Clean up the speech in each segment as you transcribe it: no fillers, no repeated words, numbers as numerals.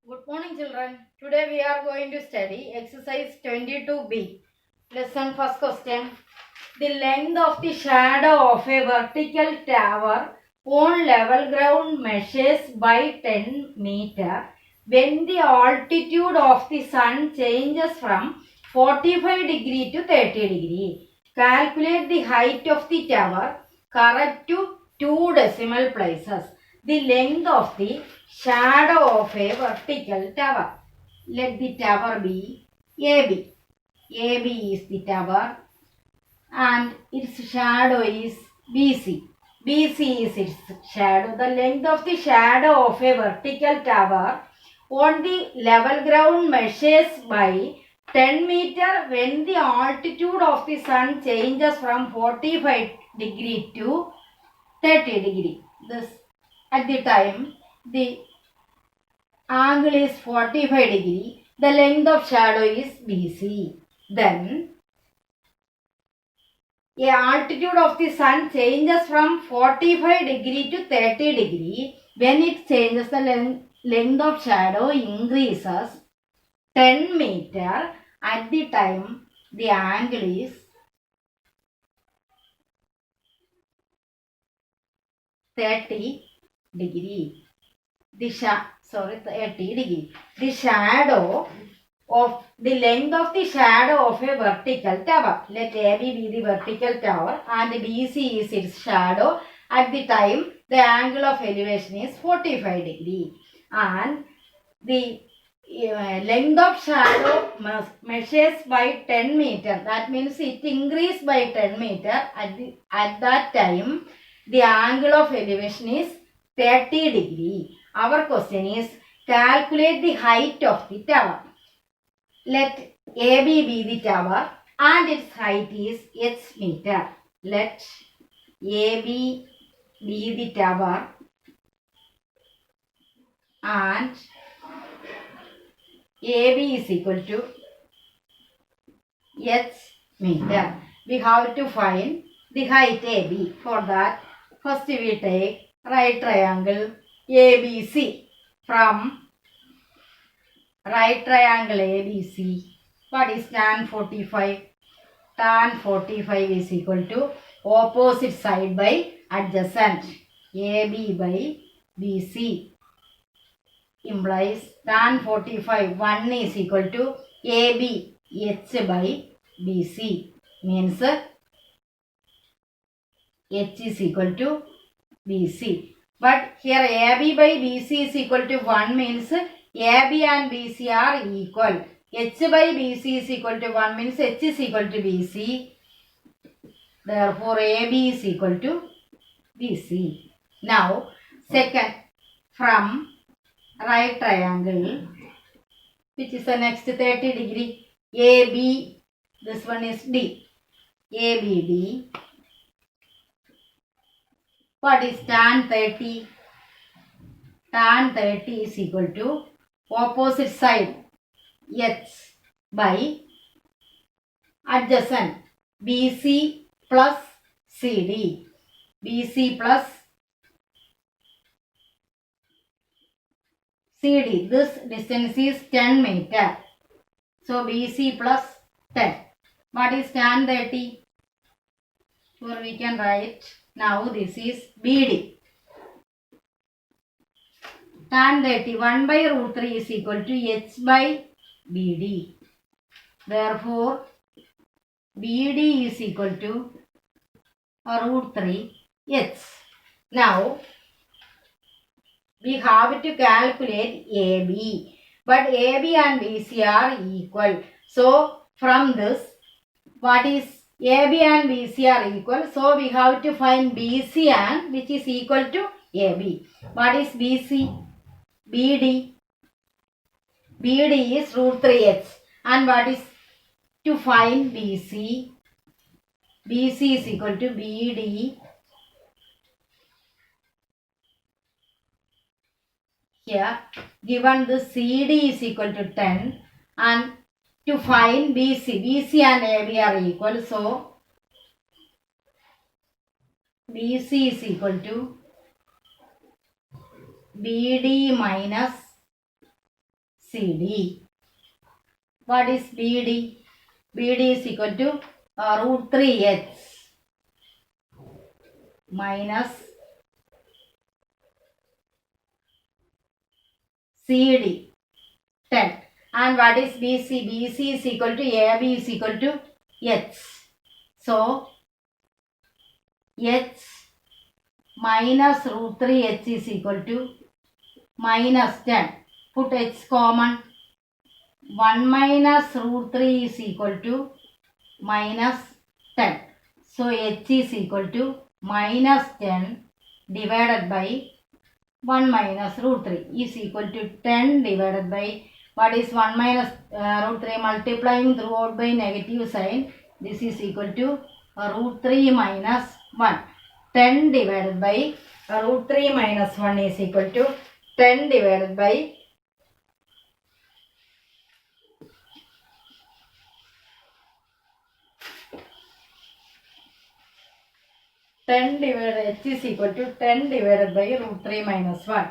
Good morning, children. Today we are going to study exercise 22B. Lesson first question. The length of the shadow of a vertical tower on level ground measures by 10 meter when the altitude of the sun changes from 45 degree to 30 degree. Calculate the height of the tower correct to 2 decimal places. The length of the shadow of a vertical tower. Let the tower be AB. AB is the tower and its shadow is BC. BC is its shadow. The length of the shadow of a vertical tower on the level ground measures by 10 meter when the altitude of the sun changes from 45 degree to 30 degree. This at the time the angle is 45 degree. The length of shadow is BC. Then the altitude of the sun changes from 45 degree to 30 degree. When it changes, the length of shadow increases 10 meter. At the time, the angle is 30 degree. 30 degree. The shadow of the length of the shadow of a vertical tower. Let AB be the vertical tower and BC is its shadow. At the time, the angle of elevation is 45 degree and the length of shadow measures by 10 meter. That means it increased by 10 meter. At that time, the angle of elevation is 30 degree. Our question is calculate the height of the tower. Let AB be the tower and its height is h meter. Let AB be the tower and AB is equal to h meter. We have to find the height AB. For that, first we take right triangle ABC. From right triangle ABC, what is tan 45? Tan 45 is equal to opposite side by adjacent. AB by BC implies tan 45 1 is equal to AB H by BC means H is equal to BC. But here AB by BC is equal to 1 means AB and BC are equal. H by BC is equal to 1 means H is equal to BC. Therefore, AB is equal to BC. Now, second, from right triangle, which is the next 30 degree, AB, this one is D. ABD. What is tan 30? Tan 30 is equal to opposite side H by adjacent BC plus CD. BC plus CD. This distance is 10 meter. So BC plus 10. What is tan 30? So we can write now this is BD. Tan 30 1 by root 3 is equal to H by BD. Therefore, BD is equal to root 3 H. Now, we have to calculate AB. But AB and BC are equal. So, from this, what is AB and BC are equal. So, we have to find BC and which is equal to AB. What is BC? BD. BD is root 3h. And what is to find BC? BC is equal to BD. Here, given the CD is equal to 10 and to find BC, BC and AB are equal. So, BC is equal to BD minus CD. What is BD? BD is equal to root 3h minus CD 10. And what is BC? BC is equal to AB is equal to h. So h minus root 3h is equal to minus 10. Put h common. 1 minus root 3 is equal to minus 10. So h is equal to minus 10 divided by 1 minus root 3 is equal to 10 divided by what is 1 minus root 3 multiplying throughout by negative sign. This is equal to root 3 minus 1. 10 divided by root 3 minus 1 is equal to 10 divided by 10 divided h is equal to 10 divided by root 3 minus 1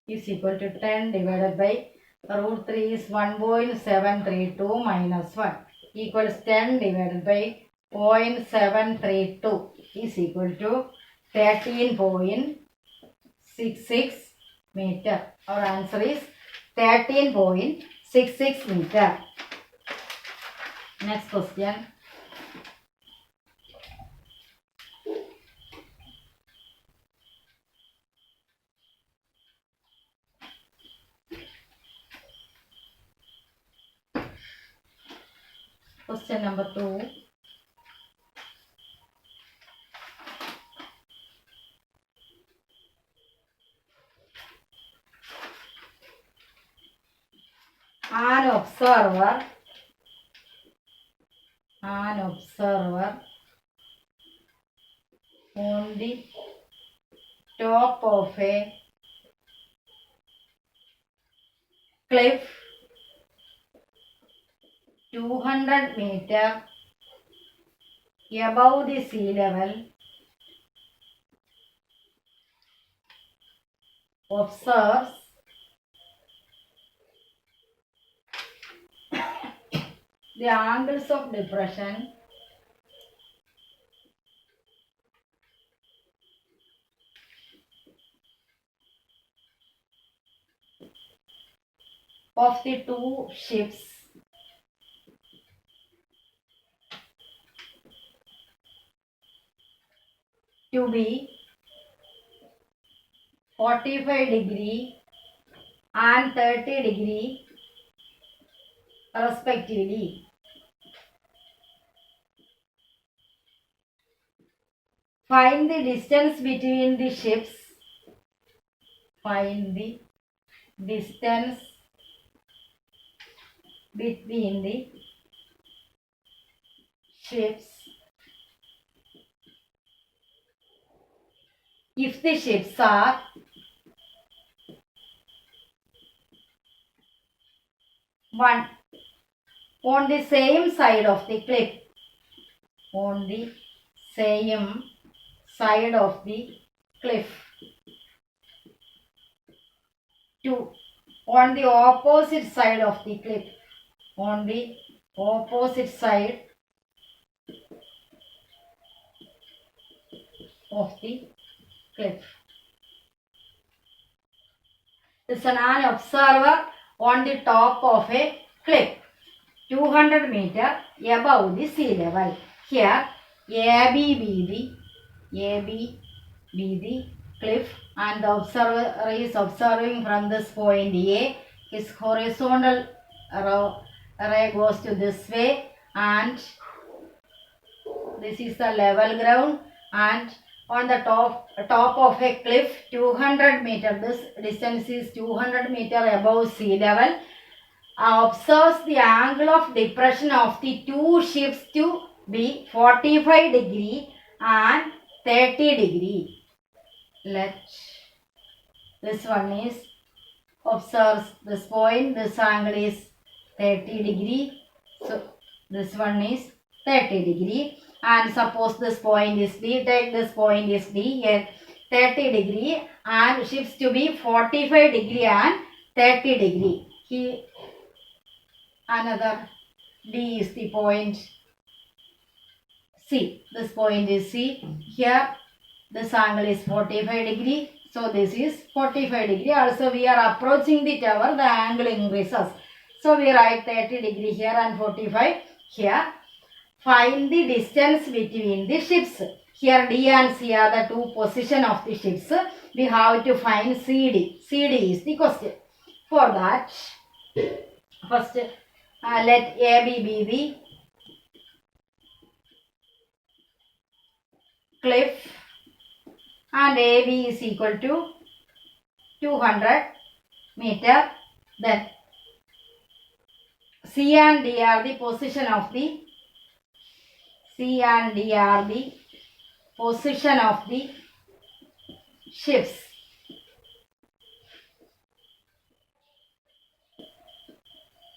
is equal to 10 divided by root 3 is 1.732 minus 1 equals 10 divided by 0.732 is equal to 13.66 meter. Our answer is 13.66 meter. Next question. Question number 2. An observer on the top of a cliff 200 meter above the sea level observes the angles of depression of the two ships to be 45° and 30° respectively. Find the distance between the ships. Find the distance between the ships if the ships are one on the same side of the cliff. On the same side of the cliff. 2. On the opposite side of the cliff. On the opposite side of the cliff. Listen, an observer on the top of a cliff 200 meter above the sea level. Here AB be the cliff and the observer is observing from this point A. His horizontal ray goes to this way and this is the level ground, and on the top of a cliff 200 meter, this distance is 200 meter above sea level, observes the angle of depression of the two ships to be 45° and 30°. Let this one is observes this point, this angle is 30°, so this one is 30°, and suppose this point is D, take this point is D, and 30 degree and shifts to be 45 degree and 30 degree. Another D is the point C. This point is C. Here this angle is 45 degree. So this is 45 degree. Also we are approaching the tower, the angle increases. So we write 30 degree here and 45 here. Find the distance between the ships. Here D and C are the two positions of the ships. We have to find CD. CD is the question. For that, first let AB be the cliff and AB is equal to 200 meter. Then C and D are the position of the ships.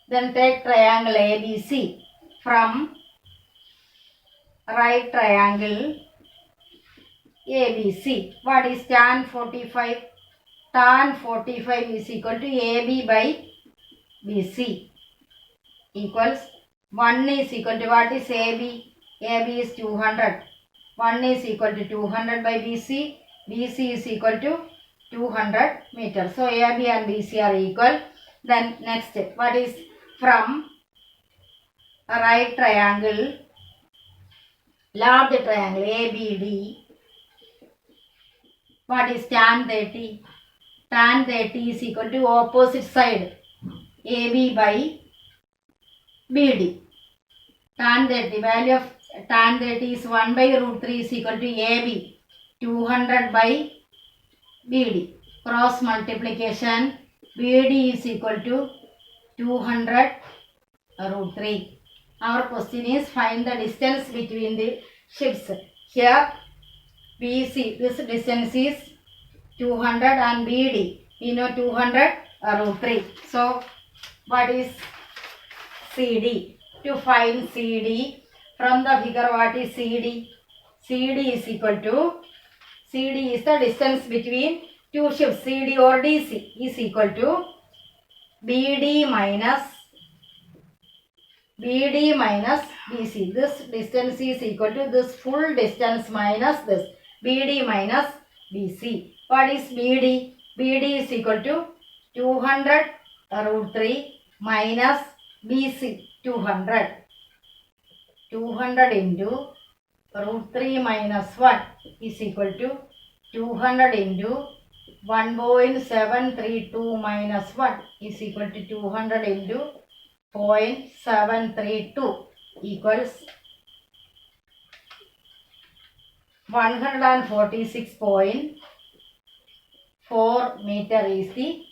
Then take triangle ABC. From right triangle ABC. What is tan 45? Tan 45 is equal to AB by BC equals 1 is equal to what is AB? AB is 200. 1 is equal to 200 by BC. BC is equal to 200 meters. So AB and BC are equal. Then next step. What is from a right triangle, large triangle ABD? What is tan 30? Tan 30 is equal to opposite side AB by BD. Tan 30, value of tan 30 is 1 by root 3 is equal to AB, 200 by BD. Cross multiplication, BD is equal to 200 root 3. Our question is find the distance between the ships. Here BC, this distance is 200 and BD, we know 200 root 3. So what is CD? To find CD, from the figure what is CD? CD is equal to, CD is the distance between two ships, CD or DC is equal to BD minus BC. This distance is equal to this full distance minus this, BD minus BC. What is BD? BD is equal to 200 root 3 minus BC, 200. 200 into root 3 minus 1 is equal to 200 into 1.732 minus 1 is equal to 200 into 0.732 equals 146.4 meter is the,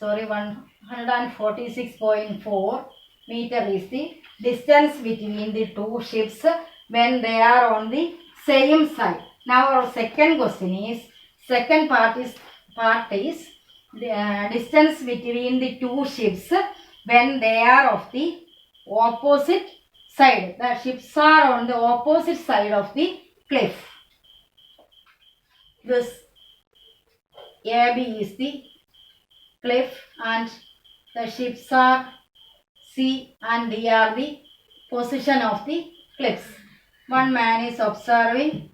146.4 meter is the distance between the two ships when they are on the same side. Now our second question is, second part is the distance between the two ships when they are of the opposite side. The ships are on the opposite side of the cliff. This AB is the cliff and the ships are C and D are the position of the cliffs. One man is observing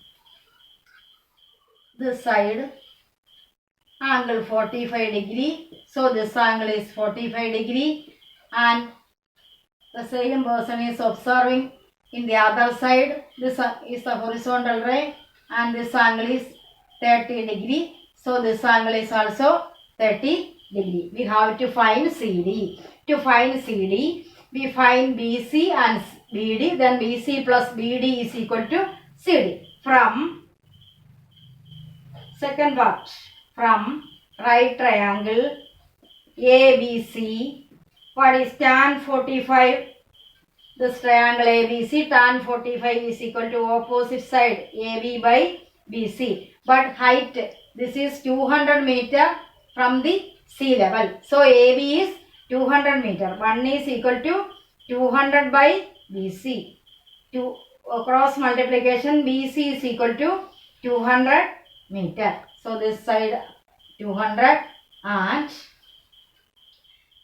this side, angle 45 degree. So this angle is 45 degree and the same person is observing in the other side. This is the horizontal ray and this angle is 30 degree. So this angle is also 30 degree. We have to find CD. To find CD, we find BC and BD. Then BC plus BD is equal to CD. From second part, from right triangle ABC, what is tan 45? This triangle ABC, tan 45 is equal to opposite side AB by BC. But height, this is 200 meter from the sea level. So AB is 200 meter. 1 is equal to 200 by BC. To cross multiplication, BC is equal to 200 meter. So this side 200, and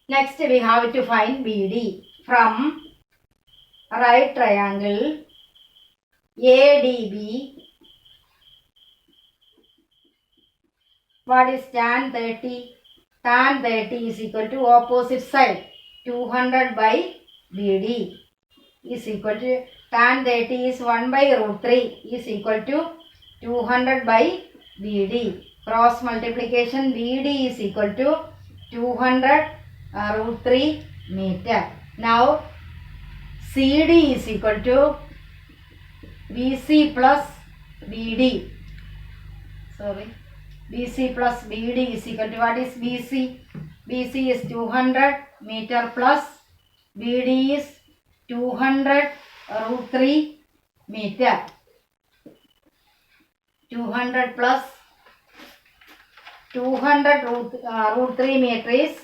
next we have to find BD from right triangle ADB. What is tan 30? Tan 30 is equal to opposite side 200 by BD is equal to tan 30 is 1 by root 3 is equal to 200 by BD. Cross multiplication BD is equal to 200 root 3 meter. Now CD is equal to BC plus BD. Sorry. BC plus BD is equal to what is BC? BC is 200 meter plus BD is 200 root 3 meter. 200 plus 200 root 3 meter is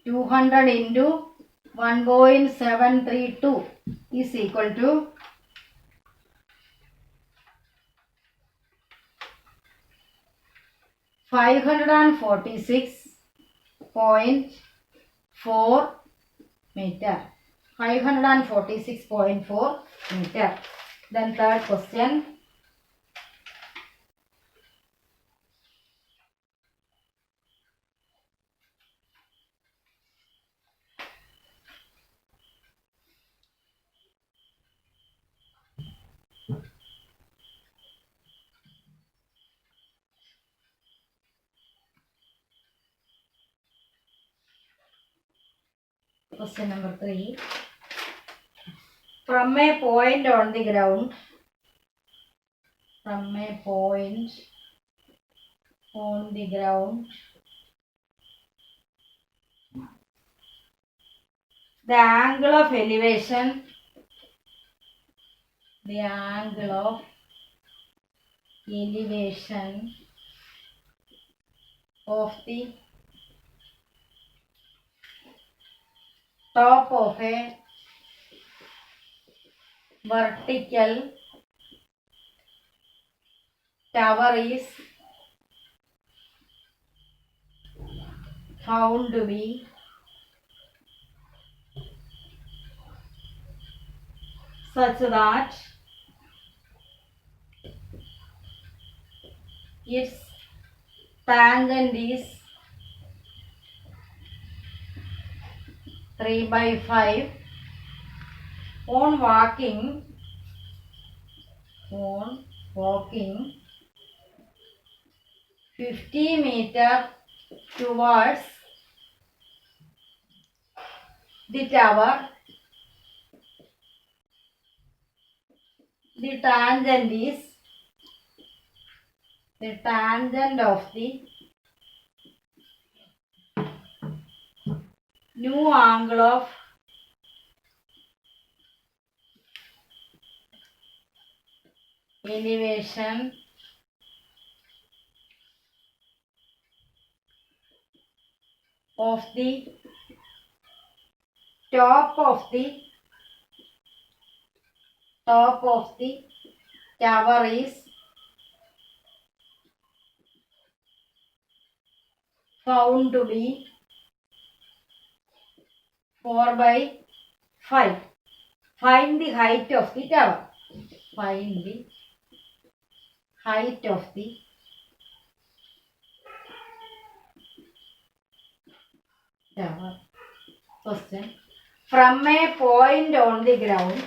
200 into 1.732 is equal to 546.4 meter. 546.4 meter. Then third question. Question number 3. From a point on the ground, the angle of elevation of the top of a vertical tower is found to be such that its tangent is 3 by 5 on walking 50 meter towards the tower. The tangent of the new angle of elevation of the top of the tower is found to be 4 by 5. Find the height of the tower. Find the height of the tower. Question. From a point on the ground,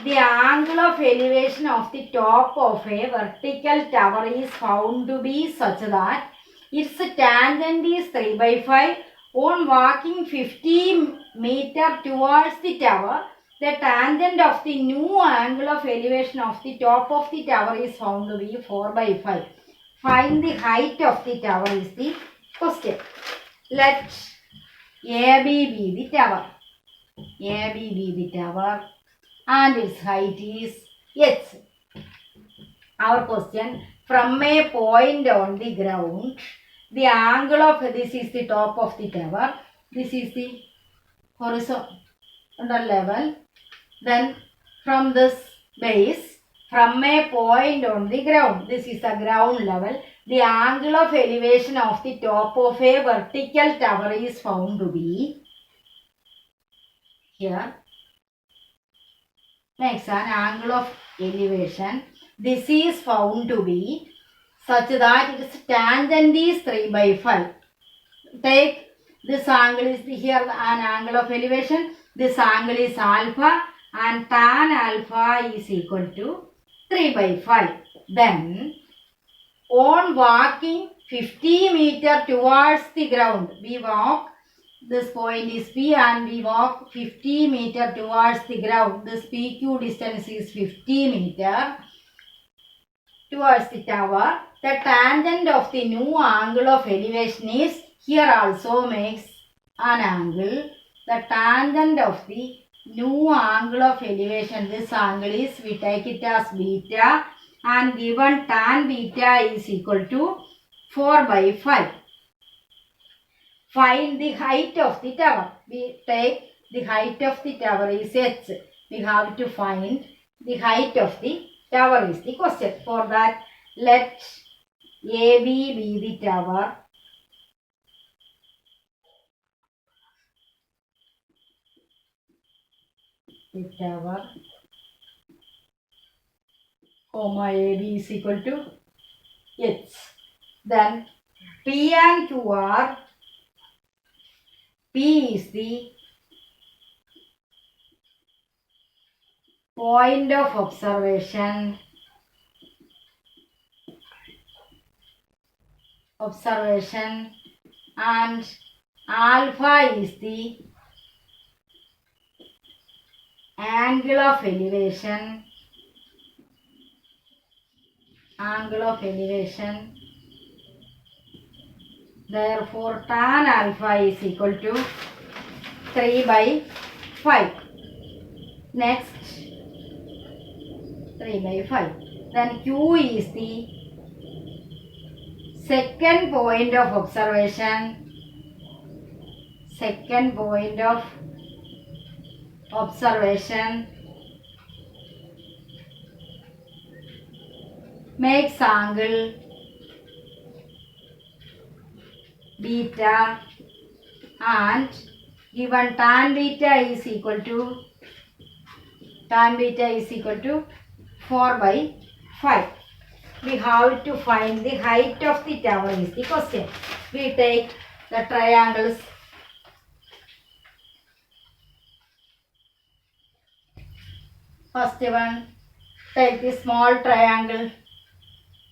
the angle of elevation of the top of a vertical tower is found to be such that its tangent is 3 by 5. On walking 50 meter towards the tower, the tangent of the new angle of elevation of the top of the tower is found to be 4 by 5. Find the height of the tower is the question. Let AB be the tower. AB be the tower and its height is h. Our question, from a point on the ground, the angle of this is the top of the tower, this is the horizontal level. Then from this base, from a point on the ground, this is the ground level, the angle of elevation of the top of a vertical tower is found to be, here makes an angle of elevation. This is found to be such that its tangent is 3 by 5. Take this angle is here an angle of elevation. This angle is alpha and tan alpha is equal to 3 by 5. Then on walking 50 meter towards the ground, we walk, this point is P and we walk 50 meter towards the ground. This PQ distance is 50 meter towards the tower. The tangent of the new angle of elevation is, here also makes an angle. The tangent of the new angle of elevation, this angle is, we take it as beta, and given tan beta is equal to 4 by 5. Find the height of the tower. We take the height of the tower is h. We have to find the height of the tower is the question. For that, let AB be the tower. The tower, comma AB is equal to h. Then P and Q are, P is the point of observation and alpha is the angle of elevation. Therefore, tan alpha is equal to 3 by 5. Next, 3 by 5. Then Q is the second point of observation. Makes angle beta and given tan beta is equal to 4 by 5. We have to find the height of the tower is the question. We take the triangles. First one, take the small triangle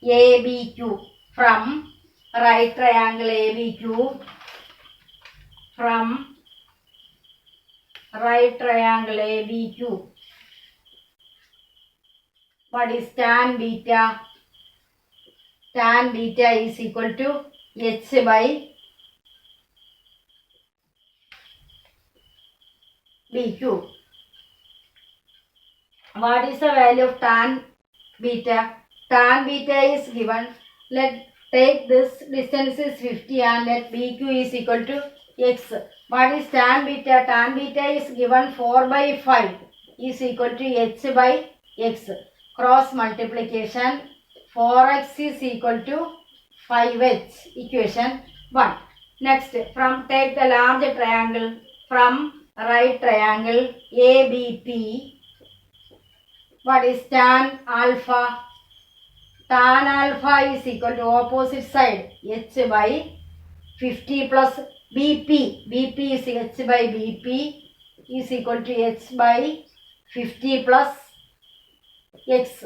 ABQ. From right triangle ABQ, from right triangle ABQ, what is tan beta? Tan beta is equal to h by BQ. What is the value of tan beta? Tan beta is given. Let take this distance is 50 and let BQ is equal to x. What is tan beta? Tan beta is given 4 by 5 is equal to h by x. Cross multiplication, 4x is equal to 5h. Equation 1. Next, from take the large triangle, from right triangle ABP. What is tan alpha? Tan alpha is equal to opposite side h by 50 plus BP. BP is h by BP is equal to h by 50 plus x.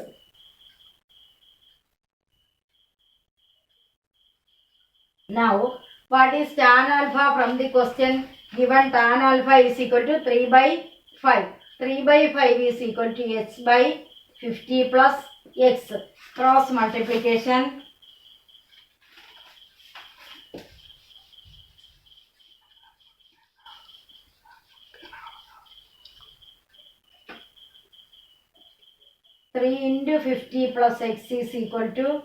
Now, what is tan alpha from the question? Given tan alpha is equal to 3 by 5. 3 by 5 is equal to h by 50 plus x. Cross multiplication. Three into 50 plus x is equal to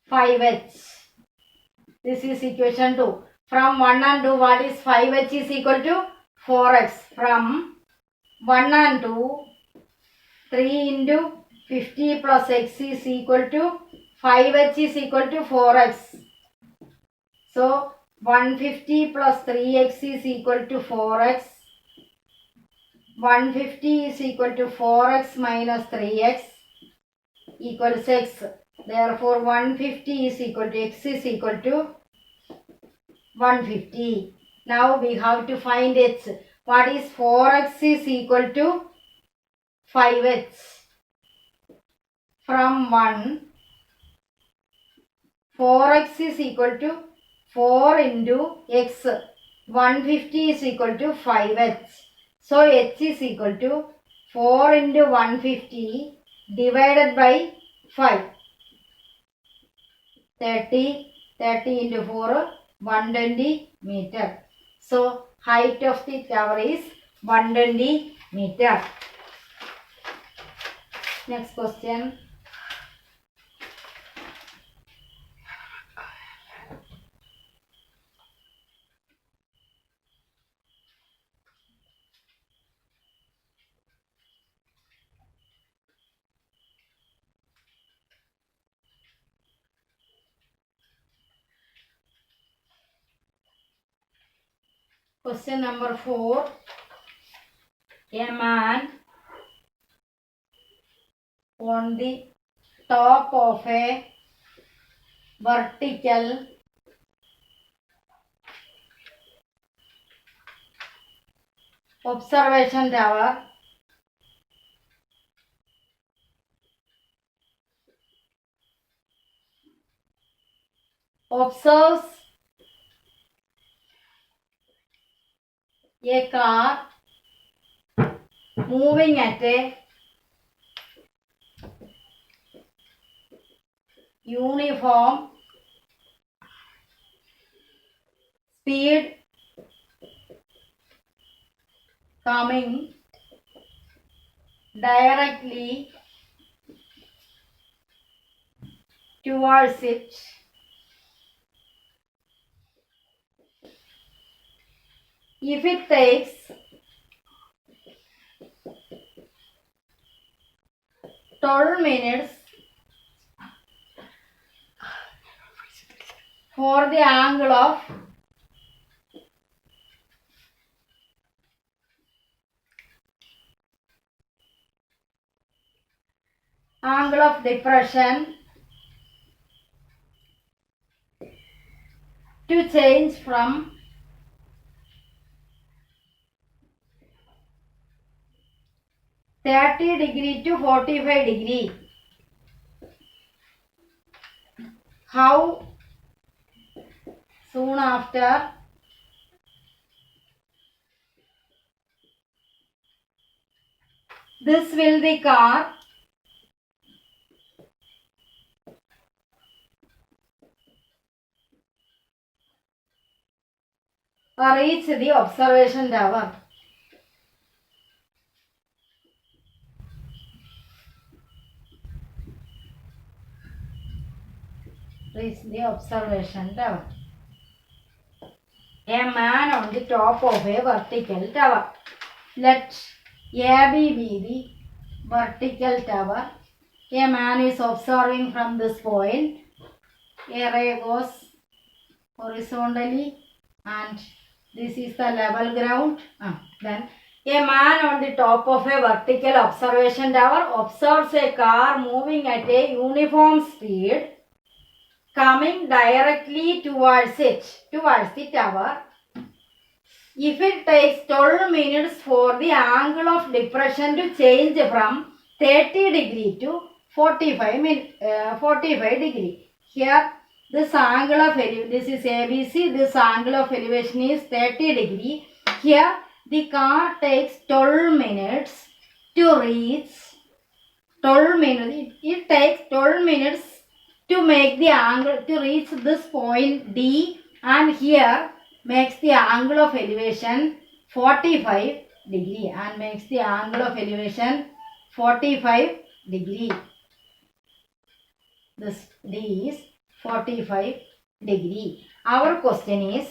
5h. This is equation 2. From 1 and 2, what is 5h is equal to 4x. From 1 and 2, 3 into 50 plus x is equal to 5h is equal to 4x. So 150 plus 3x is equal to 4x. 150 is equal to 4x minus 3x equals x. Therefore 150 is equal to x is equal to 150. Now we have to find h. What is 4x is equal to 5h. From 1, 4x is equal to 4 into x. 150 is equal to 5h. So h is equal to 4 into 150 divided by 5. 30 into 4, 120 meter. So height of the tower is 120 meter. Next question. Question number 4. A man on the top of a vertical observation tower observes a car moving at a uniform speed coming directly towards it. If it takes 12 minutes for the angle of depression to change from 30 degree to 45 degree. How soon after this will the car reach the observation tower? Reach the observation tower. A man on the top of a vertical tower. Let AB be the vertical tower. A man is observing from this point. A ray goes horizontally and this is the level ground. Then a man on the top of a vertical observation tower observes a car moving at a uniform speed coming directly towards the tower. If it takes 12 minutes for the angle of depression to change from 30 degree to 45 degree. Here this angle of this is ABC, this angle of elevation is 30 degree. Here the car takes 12 minutes to reach 12 minutes. It takes 12 minutes to make the angle to reach this point D, and here makes the angle of elevation 45 degree and makes the angle of elevation 45 degree. This D is 45 degree. Our question is,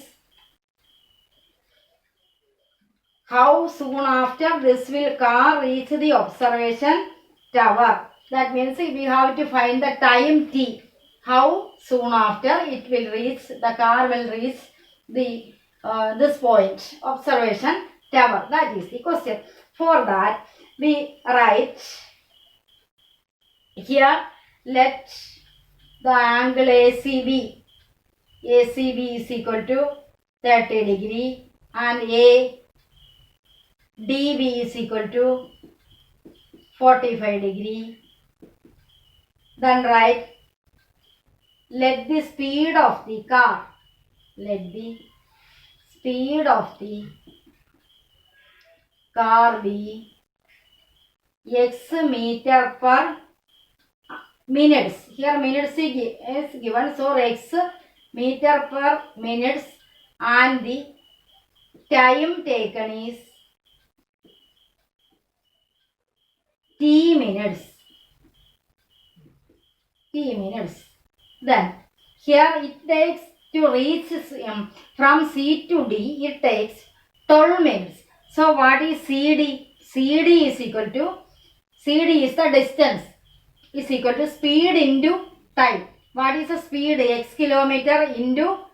how soon after this will car reach the observation tower? That means we have to find the time t. How soon after it will reach, the car will reach the this point, observation tower. That is the question. For that, we write here, let the angle ACB is equal to 30 degree and ADB is equal to 45 degree. Then write, let the speed of the car, let the speed of the car be x meter per minutes. Here minutes is given, so x meter per minutes, and the time taken is t minutes. Then here it takes to reach from C to D, it takes 12 minutes. So what is CD? CD is equal to, CD is the distance, is equal to speed into time. What is the speed? X kilometer into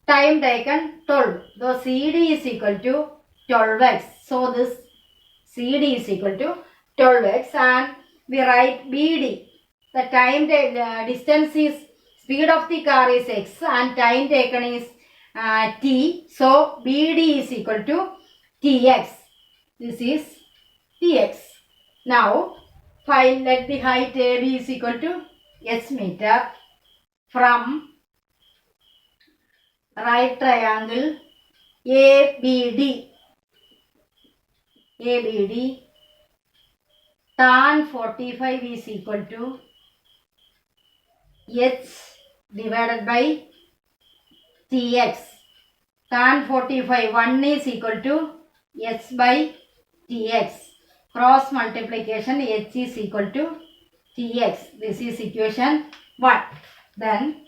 time taken 12. So CD is equal to 12x. So this CD is equal to 12x, and we write BD. The time distance is, speed of the car is x and time taken is t. So BD is equal to tx. This is tx. Now find, let the height AB is equal to s meter from right triangle ABD. Tan 45 is equal to h divided by tx. Tan 45, 1 is equal to h by tx. Cross multiplication, h is equal to tx. This is equation 1. Then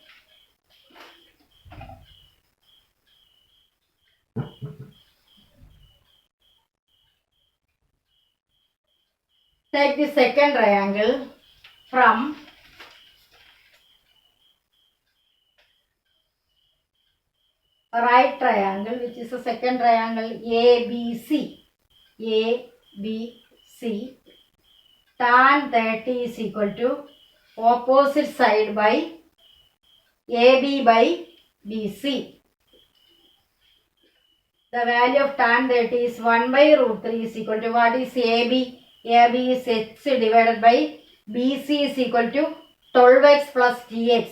take the second triangle from right triangle, which is the second triangle ABC. Tan 30 is equal to opposite side by AB by BC. The value of tan 30 is 1 by root 3 is equal to, what is AB? AB is h divided by BC is equal to 12x plus tx.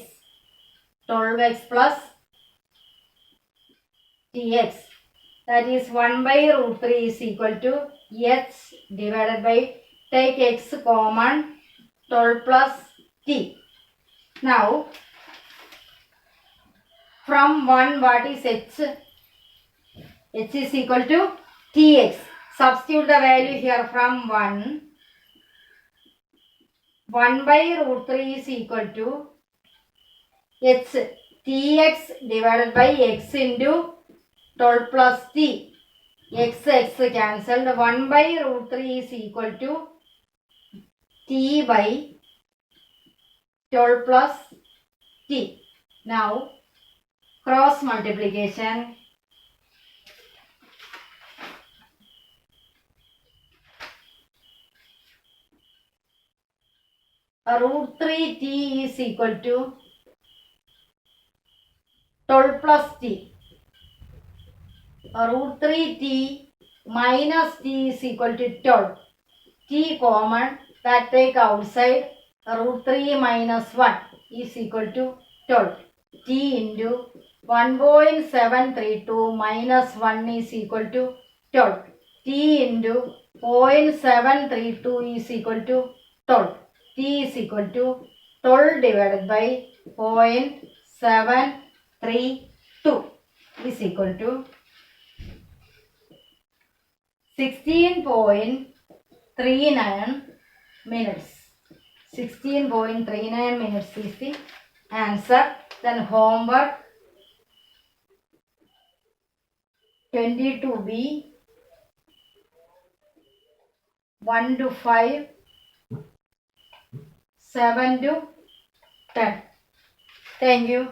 12x plus tx. That is 1 by root 3 is equal to h divided by, take x common, 12 plus t. Now from 1, what is h? H is equal to tx. Substitute the value here from 1. 1 by root 3 is equal to h, tx divided by x into 12 plus t. X cancelled. 1 by root 3 is equal to t by 12 plus t. Now cross multiplication. Root 3t is equal to 12 plus t. Root 3t minus t is equal to 12. T common, that take outside. Root 3 minus 1 is equal to 12. T into 1.732 minus 1 is equal to 12. T into 0.732 is equal to 12. T is equal to 12 divided by 0.732 is equal to 16.39 minutes. 16.39 minutes is the answer. Then homework 22B 1 to 5. 7 to 10. Thank you.